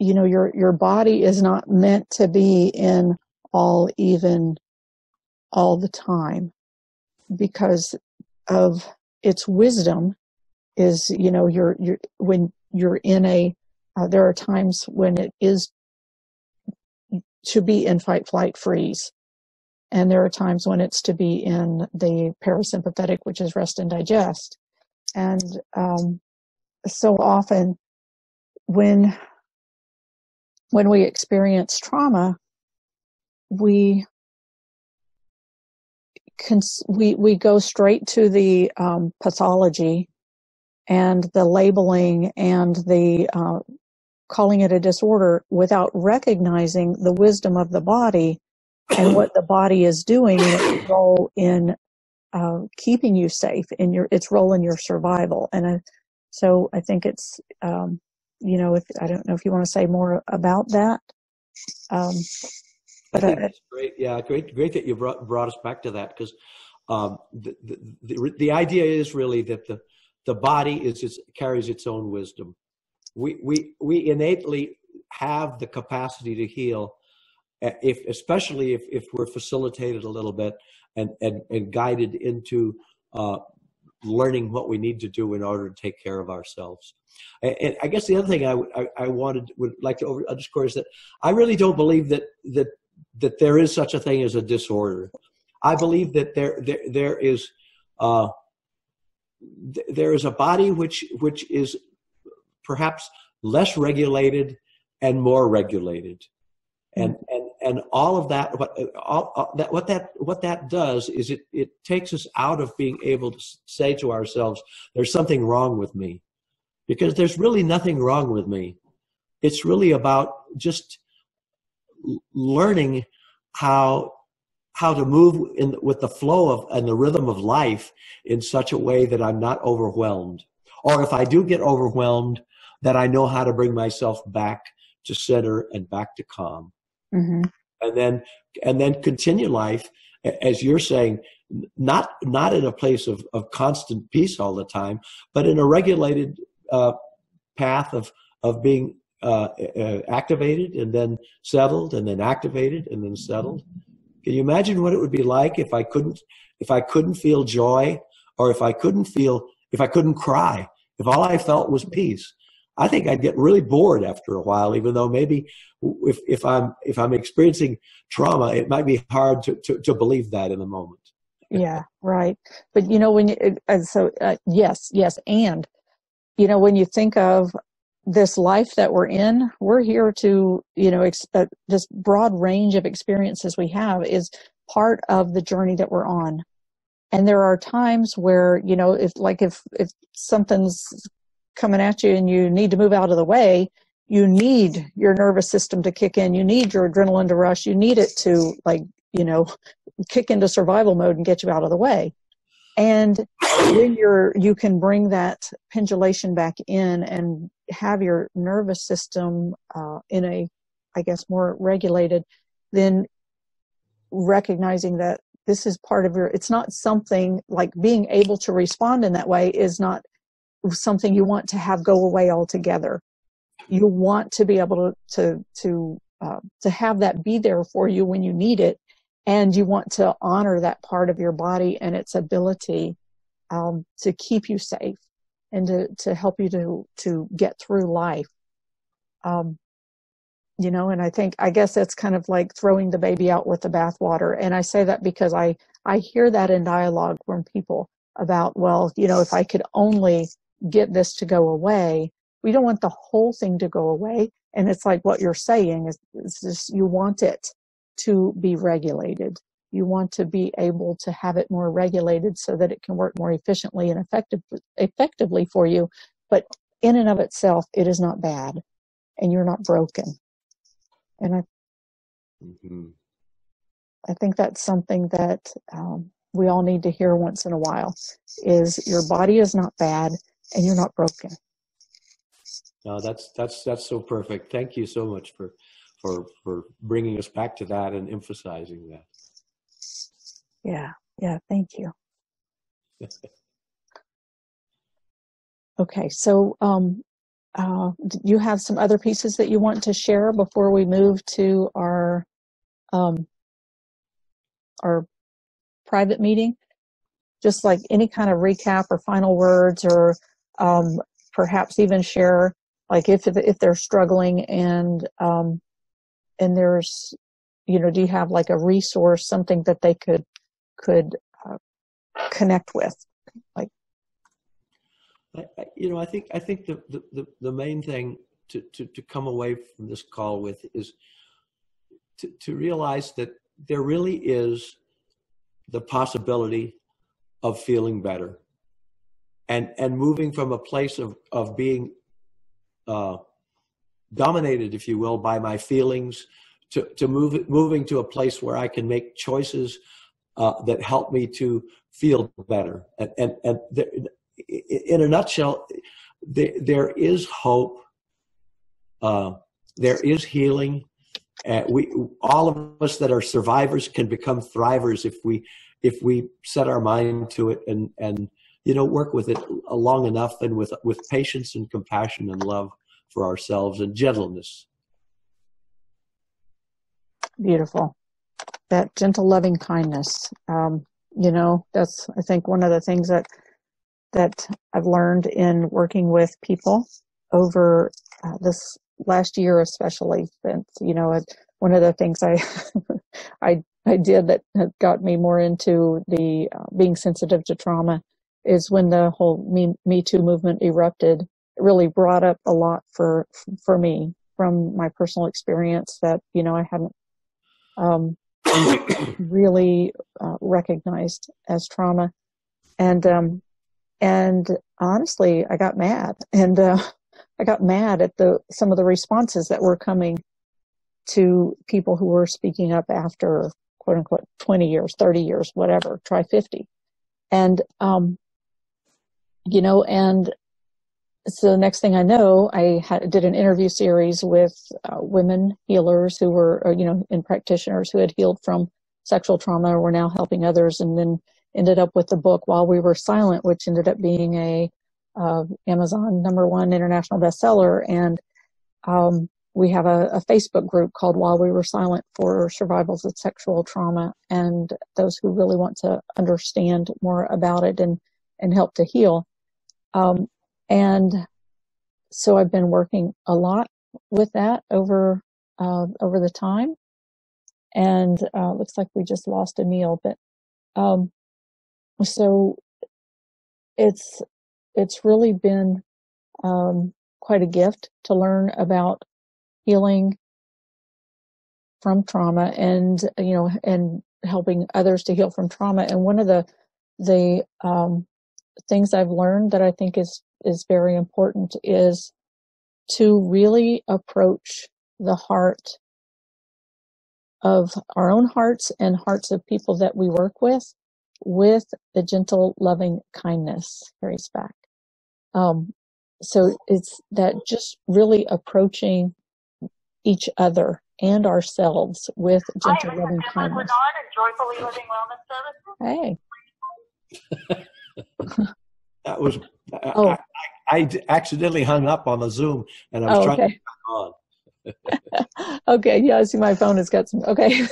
your body is not meant to be in all the time, because of its wisdom is, when you're in there are times when it is to be in fight, flight, freeze. And there are times when it's to be in the parasympathetic, which is rest and digest. And so often when we experience trauma, we go straight to the pathology and the labeling and the calling it a disorder, without recognizing the wisdom of the body and what the body is doing, and its role in keeping you safe, in its role in your survival. And so I think it's, I don't know if you want to say more about that. I think that's great. Yeah, great that you brought us back to that, because the idea is really that the body carries its own wisdom. We innately have the capacity to heal, especially if we're facilitated a little bit and guided into learning what we need to do in order to take care of ourselves. And I guess the other thing I would like to underscore is that I really don't believe that there is such a thing as a disorder. I believe that there is a body which is perhaps less regulated and more regulated, and all of that. What that does is it takes us out of being able to say to ourselves, "There's something wrong with me," because there's really nothing wrong with me. It's really about just learning how to move with the flow and the rhythm of life in such a way that I'm not overwhelmed. Or if I do get overwhelmed, that I know how to bring myself back to center and back to calm. Mm-hmm. And then continue life, as you're saying, not in a place of constant peace all the time, but in a regulated path of being activated and then settled and then activated and then settled. Can you imagine what it would be like if I couldn't feel joy, or if I couldn't cry, if all I felt was peace? I think I'd get really bored after a while, even though maybe if I'm experiencing trauma, it might be hard to believe that in the moment. Yeah, right. But when you, yes. And, when you think of this life that we're in, we're here to, this broad range of experiences we have is part of the journey that we're on. And there are times where, if something's coming at you and you need to move out of the way, you need your nervous system to kick in. You need your adrenaline to rush. You need it to kick into survival mode and get you out of the way. And when you can bring that pendulation back in and have your nervous system in a, I guess, more regulated, then recognizing that this is part of it's not something like being able to respond in that way is not something you want to have go away altogether. You want to be able to have that be there for you when you need it. And you want to honor that part of your body and its ability to keep you safe and to help you to get through life. And I guess that's kind of like throwing the baby out with the bathwater. And I say that because I hear that in dialogue from people about, well, if I could only get this to go away. We don't want the whole thing to go away. And it's like what you're saying is just, you want it to be regulated. You want to be able to have it more regulated so that it can work more efficiently and effectively for you. But in and of itself, it is not bad, and you're not broken. And I think that's something that we all need to hear once in a while, is your body is not bad and you're not broken. No, that's so perfect. Thank you so much for bringing us back to that and emphasizing that. Yeah, thank you. Okay, so do you have some other pieces that you want to share before we move to our private meeting? Just like any kind of recap or final words, or perhaps even share, like if they're struggling and there's, do you have like a resource, something that they could connect with? Like, I think the main thing to come away from this call with is to realize that there really is the possibility of feeling better and moving from a place of being dominated, if you will, by my feelings to moving to a place where I can make choices that help me to feel better. And in a nutshell, there is hope. There is healing. All of us that are survivors can become thrivers if we set our mind to it and work with it long enough, and with patience and compassion and love for ourselves and gentleness. Beautiful. That gentle, loving kindness. That's, I think, one of the things that I've learned in working with people over this last year, especially. Since, one of the things I did that got me more into the being sensitive to trauma is when the whole Me Too movement erupted. It really brought up a lot for me from my personal experience that, I hadn't really recognized as trauma. And honestly, I got mad, and I got mad at some of the responses that were coming to people who were speaking up after, quote unquote, 20 years, 30 years, whatever, try 50. And, and so the next thing I know, I did an interview series with women healers who were, and practitioners who had healed from sexual trauma, were now helping others, and then ended up with the book While We Were Silent, which ended up being a Amazon #1 international bestseller. And we have a Facebook group called While We Were Silent for survivors of sexual trauma, and those who really want to understand more about it and help to heal. And so I've been working a lot with that over the time. And looks like we just lost Emile, but so it's really been quite a gift to learn about healing from trauma, and and helping others to heal from trauma. And one of the things I've learned that I think is very important is to really approach the heart of our own hearts and hearts of people that we work with the gentle, loving kindness, respect. So it's that just really approaching each other and ourselves with gentle, loving kindness. Joyfully Living Wellness Services. Hey. That was, I accidentally hung up on the Zoom, and I was trying to get on. Okay, yeah, I see my phone has got some, okay.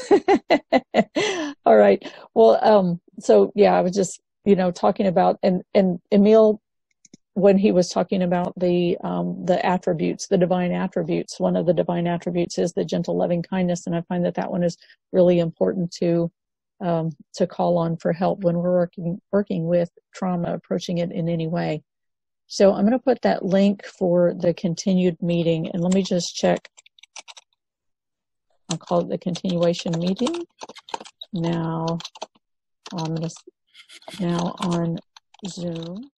All right. Well, so yeah, I was just, talking about, and Emile, when he was talking about the attributes, the divine attributes, one of the divine attributes is the gentle, loving kindness. And I find that one is really important to call on for help when we're working with trauma, approaching it in any way. So I'm going to put that link for the continued meeting, and let me just check. I'll call it the continuation meeting. Now on Zoom.